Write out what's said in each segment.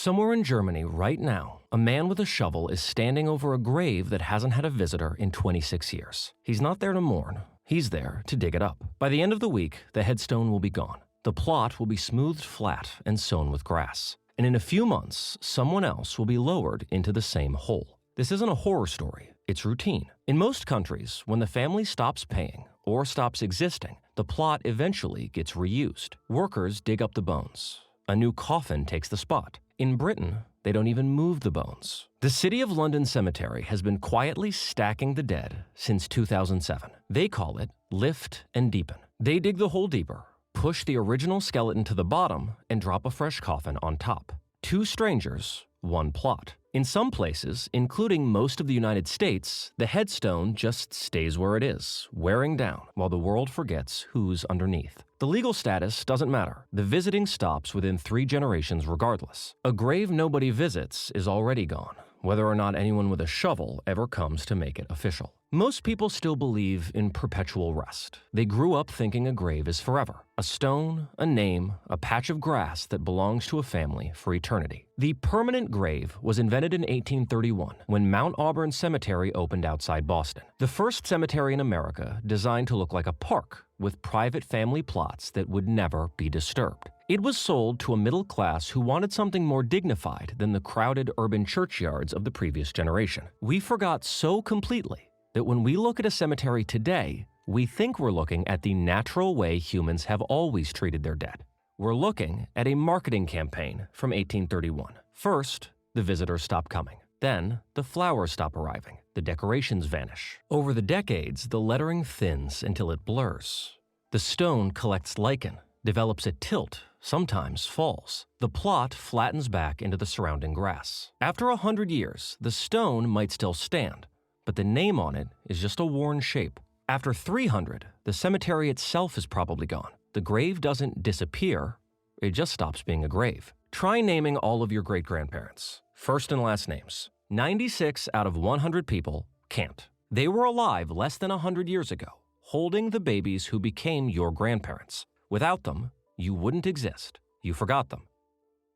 Somewhere in Germany right now, a man with a shovel is standing over a grave that hasn't had a visitor in 26 years. He's not there to mourn. He's there to dig it up. By the end of the week, the headstone will be gone. The plot will be smoothed flat and sown with grass. And in a few months, someone else will be lowered into the same hole. This isn't a horror story. It's routine. In most countries, when the family stops paying or stops existing, the plot eventually gets reused. Workers dig up the bones. A new coffin takes the spot. In Britain, they don't even move the bones. The City of London Cemetery has been quietly stacking the dead since 2007. They call it lift and deepen. They dig the hole deeper, push the original skeleton to the bottom, and drop a fresh coffin on top. Two strangers, one plot. In some places, including most of the United States, the headstone just stays where it is, wearing down, while the world forgets who's underneath. The legal status doesn't matter. The visiting stops within 3 generations regardless. A grave nobody visits is already gone, whether or not anyone with a shovel ever comes to make it official. Most people still believe in perpetual rest. They grew up thinking a grave is forever. A stone, a name, a patch of grass that belongs to a family for eternity. The permanent grave was invented in 1831 when Mount Auburn Cemetery opened outside Boston. The first cemetery in America designed to look like a park with private family plots that would never be disturbed. It was sold to a middle class who wanted something more dignified than the crowded urban churchyards of the previous generation. We forgot so completely that when we look at a cemetery today, we think we're looking at the natural way humans have always treated their dead. We're looking at a marketing campaign from 1831. First, the visitors stop coming. Then, the flowers stop arriving. The decorations vanish. Over the decades, the lettering thins until it blurs. The stone collects lichen, develops a tilt, sometimes falls. The plot flattens back into the surrounding grass. After 100 years, the stone might still stand, but the name on it is just a worn shape. After 300, the cemetery itself is probably gone. The grave doesn't disappear, it just stops being a grave. Try naming all of your great-grandparents, first and last names. 96 out of 100 people can't. They were alive less than 100 years ago, holding the babies who became your grandparents. Without them, you wouldn't exist. You forgot them.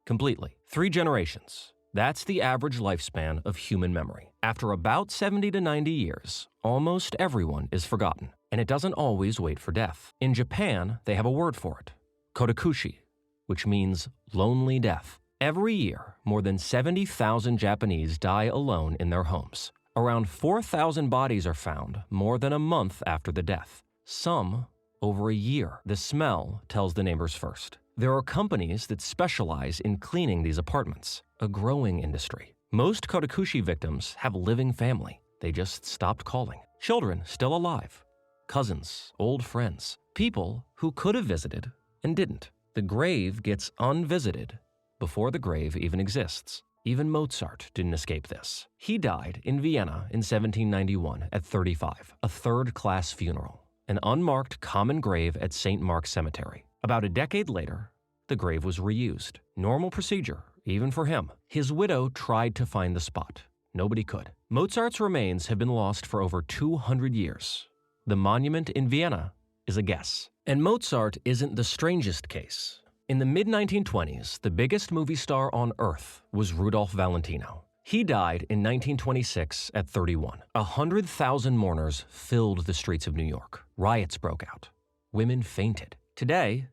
Completely. 3 generations. That's the average lifespan of human memory. After about 70 to 90 years, almost everyone is forgotten, and it doesn't always wait for death. In Japan, they have a word for it, kodakushi, which means lonely death. Every year, more than 70,000 Japanese die alone in their homes. Around 4,000 bodies are found more than a month after the death. Some over a year. The smell tells the neighbors first. There are companies that specialize in cleaning these apartments, a growing industry. Most kodakushi victims have living family. They just stopped calling. Children still alive. Cousins, old friends, people who could have visited and didn't. The grave gets unvisited before the grave even exists. Even Mozart didn't escape this. He died in Vienna in 1791 at 35, a third-class funeral, an unmarked common grave at St. Mark's Cemetery. About a decade later, the grave was reused. Normal procedure, even for him. His widow tried to find the spot. Nobody could. Mozart's remains have been lost for over 200 years. The monument in Vienna is a guess. And Mozart isn't the strangest case. In the mid-1920s, the biggest movie star on Earth was Rudolph Valentino. He died in 1926 at 31. 100,000 mourners filled the streets of New York. Riots broke out. Women fainted. Today,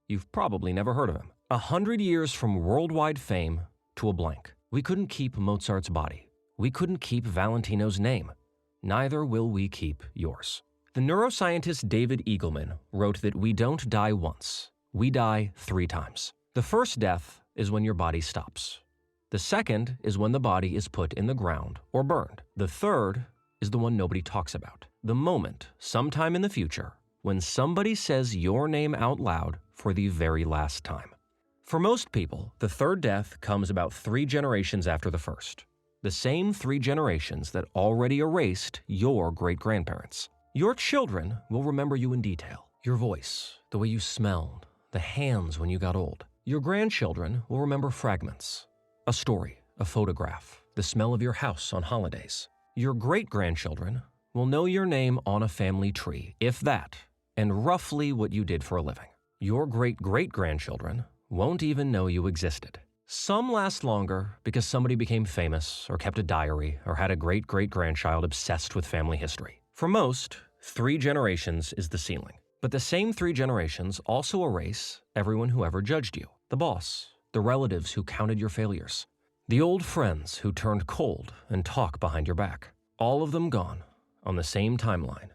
you've probably never heard of him. 100 years from worldwide fame to a blank. We couldn't keep Mozart's body. We couldn't keep Valentino's name. Neither will we keep yours. The neuroscientist David Eagleman wrote that we don't die once. We die 3 times. The first death is when your body stops. The second is when the body is put in the ground or burned. The third is the one nobody talks about. The moment, sometime in the future, when somebody says your name out loud for the very last time. For most people, the third death comes about 3 generations after the first. The same 3 generations that already erased your great-grandparents. Your children will remember you in detail. Your voice, the way you smelled, the hands when you got old. Your grandchildren will remember fragments. A story, a photograph, the smell of your house on holidays. Your great-grandchildren will know your name on a family tree, if that, and roughly what you did for a living. Your great-great-grandchildren won't even know you existed. Some last longer because somebody became famous or kept a diary or had a great-great-grandchild obsessed with family history. For most, 3 generations is the ceiling. But the same 3 generations also erase everyone who ever judged you. The boss, the relatives who counted your failures, the old friends who turned cold and talk behind your back. All of them gone on the same timeline.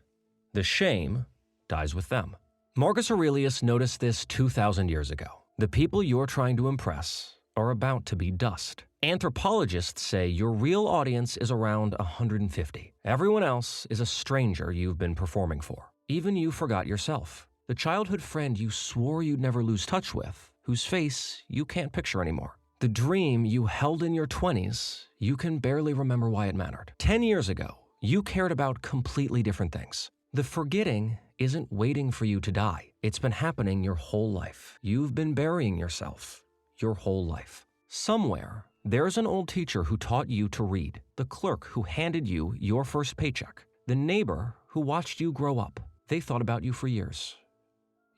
The shame dies with them. Marcus Aurelius noticed this 2,000 years ago. The people you're trying to impress are about to be dust. Anthropologists say your real audience is around 150. Everyone else is a stranger you've been performing for. Even you forgot yourself. The childhood friend you swore you'd never lose touch with, whose face you can't picture anymore. The dream you held in your 20s, you can barely remember why it mattered. 10 years ago, you cared about completely different things. The forgetting isn't waiting for you to die. It's been happening your whole life. You've been burying yourself your whole life. Somewhere, there's an old teacher who taught you to read, the clerk who handed you your first paycheck, the neighbor who watched you grow up. They thought about you for years.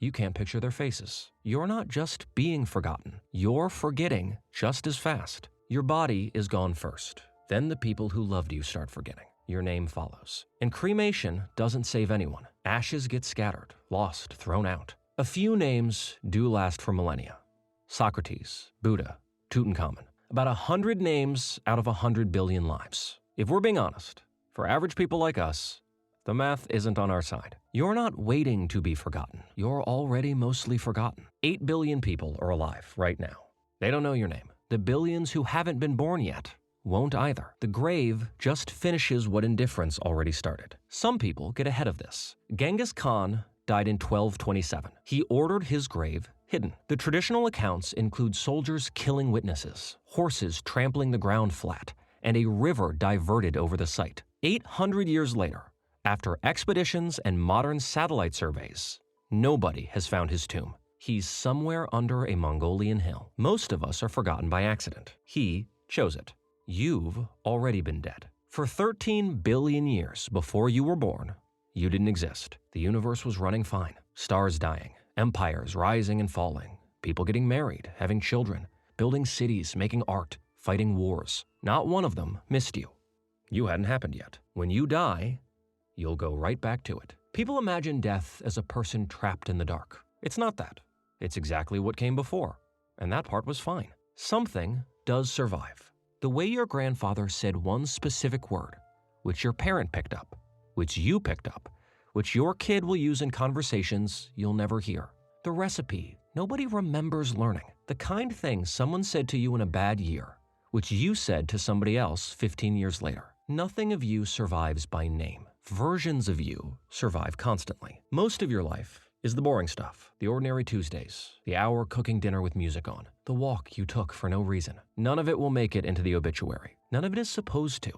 You can't picture their faces. You're not just being forgotten. You're forgetting just as fast. Your body is gone first. Then the people who loved you start forgetting. Your name follows. And cremation doesn't save anyone. Ashes get scattered, lost, thrown out. A few names do last for millennia. Socrates, Buddha, Tutankhamun. About 100 names out of 100 billion lives. If we're being honest, for average people like us, the math isn't on our side. You're not waiting to be forgotten. You're already mostly forgotten. 8 billion people are alive right now. They don't know your name. The billions who haven't been born yet won't either. The grave just finishes what indifference already started. Some people get ahead of this. Genghis Khan died in 1227. He ordered his grave hidden. The traditional accounts include soldiers killing witnesses, horses trampling the ground flat, and a river diverted over the site. 800 years later, after expeditions and modern satellite surveys, nobody has found his tomb. He's somewhere under a Mongolian hill. Most of us are forgotten by accident. He chose it. You've already been dead. For 13 billion years before you were born, you didn't exist. The universe was running fine. Stars dying, empires rising and falling, people getting married, having children, building cities, making art, fighting wars. Not one of them missed you. You hadn't happened yet. When you die, you'll go right back to it. People imagine death as a person trapped in the dark. It's not that. It's exactly what came before, and that part was fine. Something does survive. The way your grandfather said one specific word, which your parent picked up, which you picked up, which your kid will use in conversations you'll never hear. The recipe nobody remembers learning. The kind thing someone said to you in a bad year, which you said to somebody else 15 years later. Nothing of you survives by name. Versions of you survive constantly. Most of your life is the boring stuff. The ordinary Tuesdays, the hour cooking dinner with music on, the walk you took for no reason. None of it will make it into the obituary. None of it is supposed to.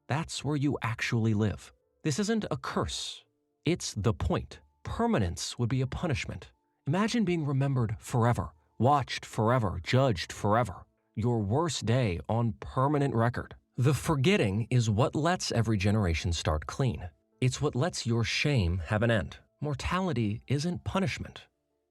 That's where you actually live. This isn't a curse. It's the point. Permanence would be a punishment. Imagine being remembered forever, watched forever, judged forever. Your worst day on permanent record. The forgetting is what lets every generation start clean. It's what lets your shame have an end. Mortality isn't punishment.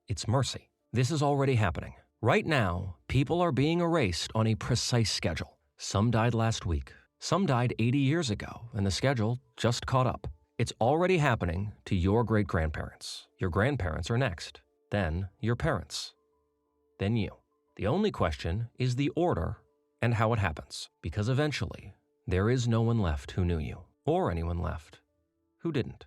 It's mercy. This is already happening. Right now, people are being erased on a precise schedule. Some died last week. Some died 80 years ago, and the schedule just caught up. It's already happening to your great-grandparents. Your grandparents are next. Then your parents. Then you. The only question is the order and how it happens. Because eventually, there is no one left who knew you, or anyone left who didn't.